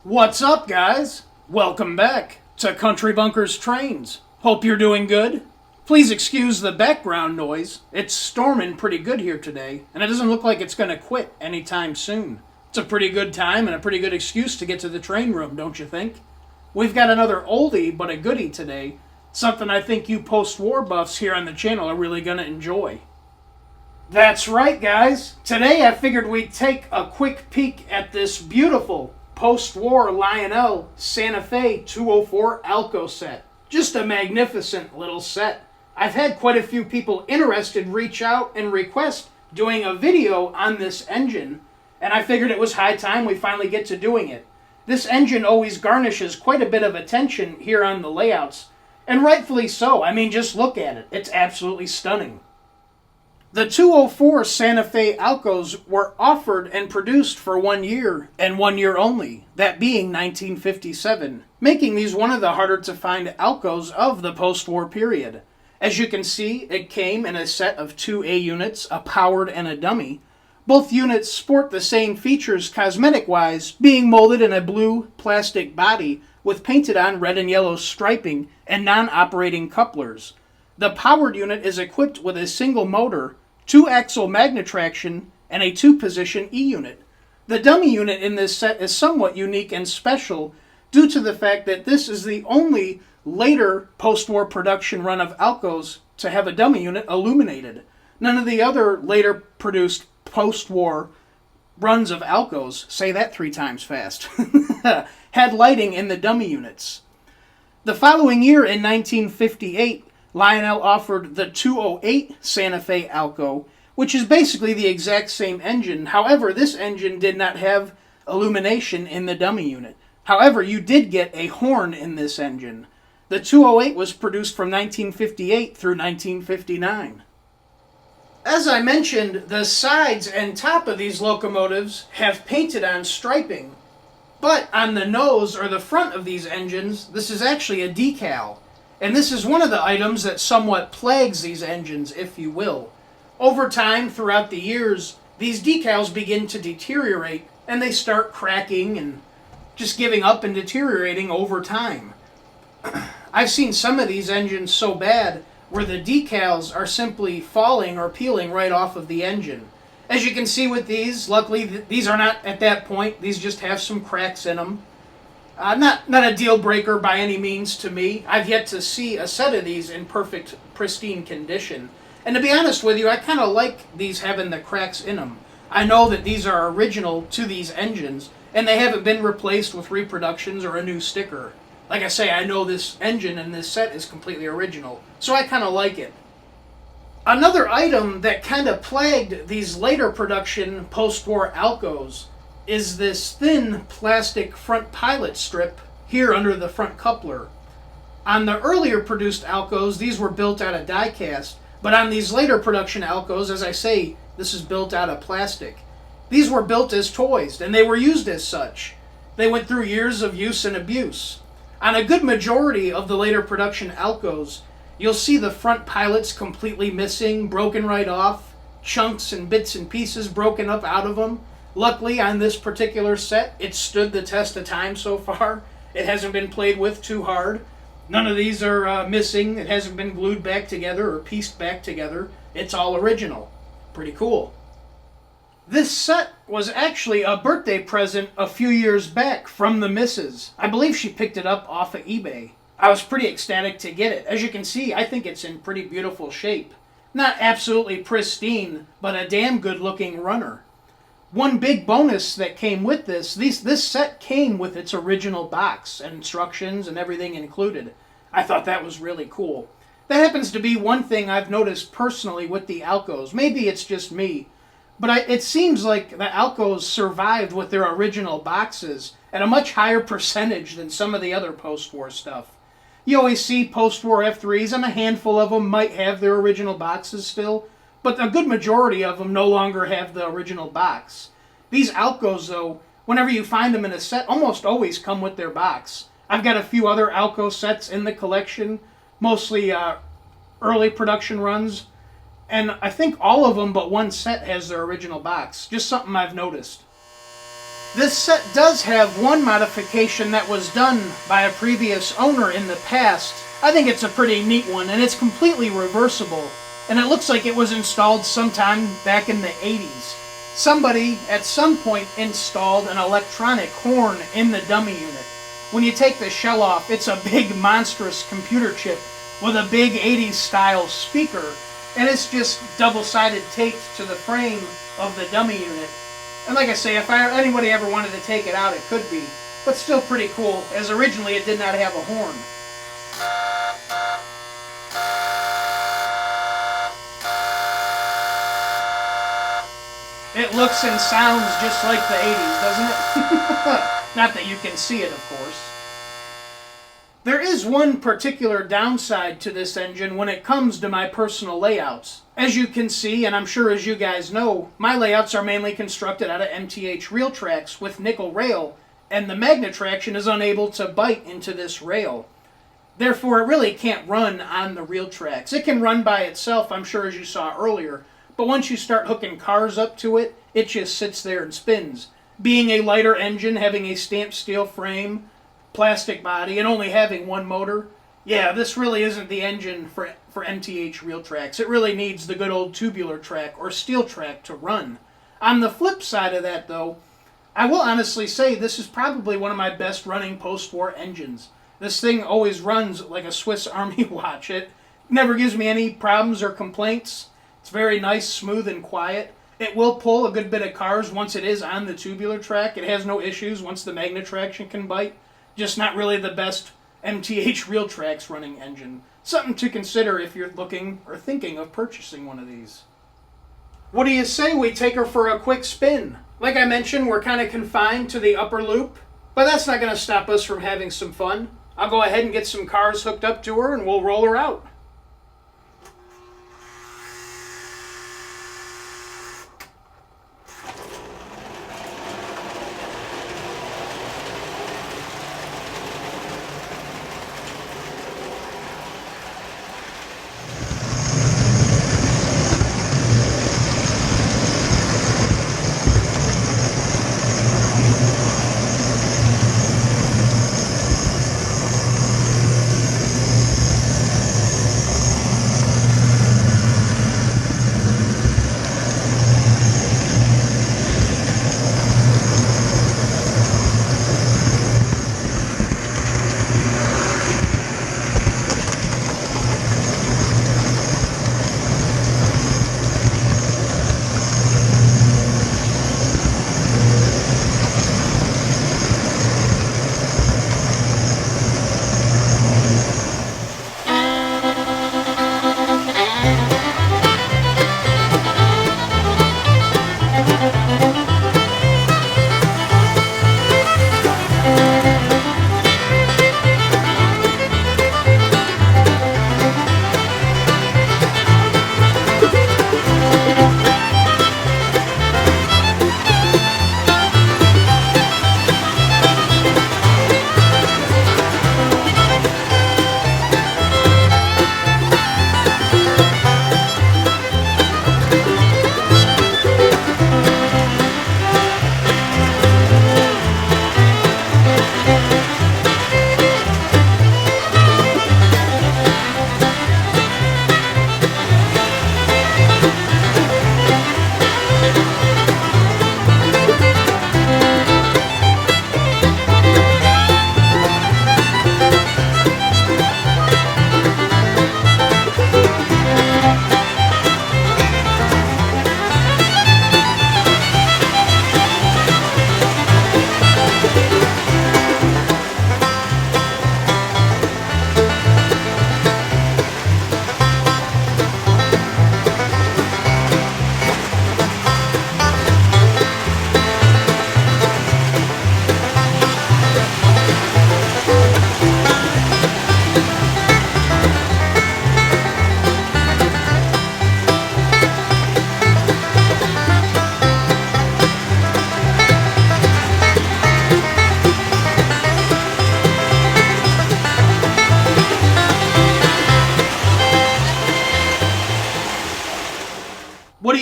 What's up, guys? Welcome back to Country Bunkers Trains. Hope you're doing good. Please excuse the background noise. It's storming pretty good here today, and it doesn't look like it's going to quit anytime soon. It's a pretty good time and a pretty good excuse to get to the train room, don't you think? We've got another oldie but a goodie today, something I think you post-war buffs here on the channel are really going to enjoy. That's right, guys. Today I figured we'd take a quick peek at this beautiful Postwar Lionel Santa Fe 204 Alco set. Just a magnificent little set. I've had quite a few people interested reach out and request doing a video on this engine, and I figured it was high time we finally get to doing it. This engine always garnishes quite a bit of attention here on the layouts, and rightfully so. I mean, just look at it. It's absolutely stunning. The 204 Santa Fe Alcos were offered and produced for 1 year, and 1 year only, that being 1957, making these one of the harder to find Alcos of the post-war period. As you can see, it came in a set of 2 A units, a powered and a dummy. Both units sport the same features cosmetic-wise, being molded in a blue plastic body with painted on red and yellow striping and non-operating couplers. The powered unit is equipped with a single motor, 2-axle magnetraction, and a 2-position E-unit. The dummy unit in this set is somewhat unique and special due to the fact that this is the only later post-war production run of Alcos to have a dummy unit illuminated. None of the other later produced post-war runs of Alcos, say that 3 times fast, had lighting in the dummy units. The following year, in 1958, Lionel offered the 208 Santa Fe Alco, which is basically the exact same engine. However, this engine did not have illumination in the dummy unit. However, you did get a horn in this engine. The 208 was produced from 1958 through 1959. As I mentioned, the sides and top of these locomotives have painted on striping. But on the nose or the front of these engines, this is actually a decal. And this is one of the items that somewhat plagues these engines, if you will. Over time, throughout the years, these decals begin to deteriorate, and they start cracking and just giving up and deteriorating over time. I've seen some of these engines so bad where the decals are simply falling or peeling right off of the engine. As you can see with these, luckily these are not at that point. These just have some cracks in them. Not a deal breaker by any means to me. I've yet to see a set of these in perfect, pristine condition. And to be honest with you, I kind of like these having the cracks in them. I know that these are original to these engines, and they haven't been replaced with reproductions or a new sticker. Like I say, I know this engine and this set is completely original, so I kind of like it. Another item that kind of plagued these later production post-war Alcos is this thin plastic front pilot strip here under the front coupler. On the earlier produced Alcos, these were built out of die-cast, but on these later production Alcos, as I say, this is built out of plastic. These were built as toys, and they were used as such. They went through years of use and abuse. On a good majority of the later production Alcos, you'll see the front pilots completely missing, broken right off, chunks and bits and pieces broken up out of them. Luckily, on this particular set, it stood the test of time so far. It hasn't been played with too hard. None of these are missing. It hasn't been glued back together or pieced back together. It's all original. Pretty cool. This set was actually a birthday present a few years back from the missus. I believe she picked it up off of eBay. I was pretty ecstatic to get it. As you can see, I think it's in pretty beautiful shape. Not absolutely pristine, but a damn good looking runner. One big bonus that came with this set came with its original box and instructions and everything included. I thought that was really cool. That happens to be one thing I've noticed personally with the Alcos. Maybe it's just me, but it seems like the Alcos survived with their original boxes at a much higher percentage than some of the other post-war stuff. You always see post-war F3s, and a handful of them might have their original boxes still, but a good majority of them no longer have the original box. These Alcos, though, whenever you find them in a set, almost always come with their box. I've got a few other Alco sets in the collection, mostly early production runs, and I think all of them but one set has their original box. Just something I've noticed. This set does have one modification that was done by a previous owner in the past. I think it's a pretty neat one, and it's completely reversible, and it looks like it was installed sometime back in the 80s. Somebody at some point installed an electronic horn in the dummy unit. When you take the shell off, it's a big monstrous computer chip with a big 80s style speaker, and it's just double-sided taped to the frame of the dummy unit. And like I say, if anybody ever wanted to take it out, it could be. But still pretty cool, as originally it did not have a horn. It looks and sounds just like the 80s, doesn't it? Not that you can see it, of course. There is one particular downside to this engine when it comes to my personal layouts. As you can see, and I'm sure as you guys know, my layouts are mainly constructed out of MTH reel tracks with nickel rail, and the magnet traction is unable to bite into this rail. Therefore, it really can't run on the reel tracks. It can run by itself, I'm sure as you saw earlier, but once you start hooking cars up to it, it just sits there and spins. Being a lighter engine, having a stamped steel frame, plastic body, and only having one motor, yeah, this really isn't the engine for MTH reel tracks. It really needs the good old tubular track or steel track to run. On the flip side of that, though, I will honestly say this is probably one of my best running post-war engines. This thing always runs like a Swiss Army watch. It never gives me any problems or complaints. It's very nice, smooth, and quiet. It will pull a good bit of cars once it is on the tubular track. It has no issues once the magnet traction can bite. Just not really the best MTH reel tracks running engine. Something to consider if you're looking or thinking of purchasing one of these. What do you say we take her for a quick spin? Like I mentioned, we're kind of confined to the upper loop, but that's not going to stop us from having some fun. I'll go ahead and get some cars hooked up to her and we'll roll her out.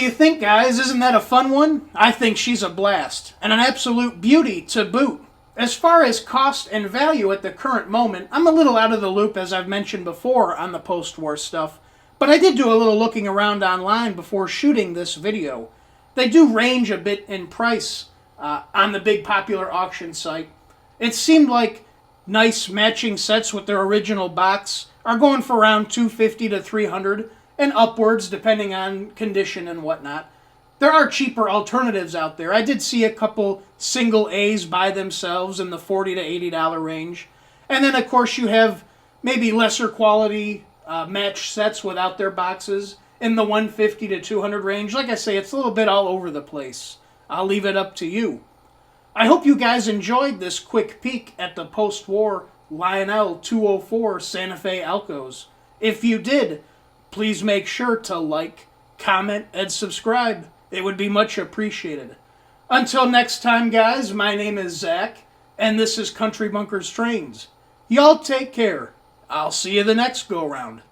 do you think, guys? Isn't that a fun one? I think she's a blast, and an absolute beauty to boot. As far as cost and value at the current moment, I'm a little out of the loop, as I've mentioned before, on the post-war stuff, but I did do a little looking around online before shooting this video. They do range a bit in price on the big popular auction site. It seemed like nice matching sets with their original box are going for around $250 to $300 and upwards depending on condition and whatnot. There are cheaper alternatives out there. I did see a couple single A's by themselves in the $40 to $80 range. And then of course you have maybe lesser quality match sets without their boxes in the $150 to $200 range. Like I say, it's a little bit all over the place. I'll leave it up to you. I hope you guys enjoyed this quick peek at the post-war Lionel 204 Santa Fe Alcos. If you did, please make sure to like, comment, and subscribe. It would be much appreciated. Until next time, guys, my name is Zach, and this is Country Bunkers Trains. Y'all take care. I'll see you the next go-round.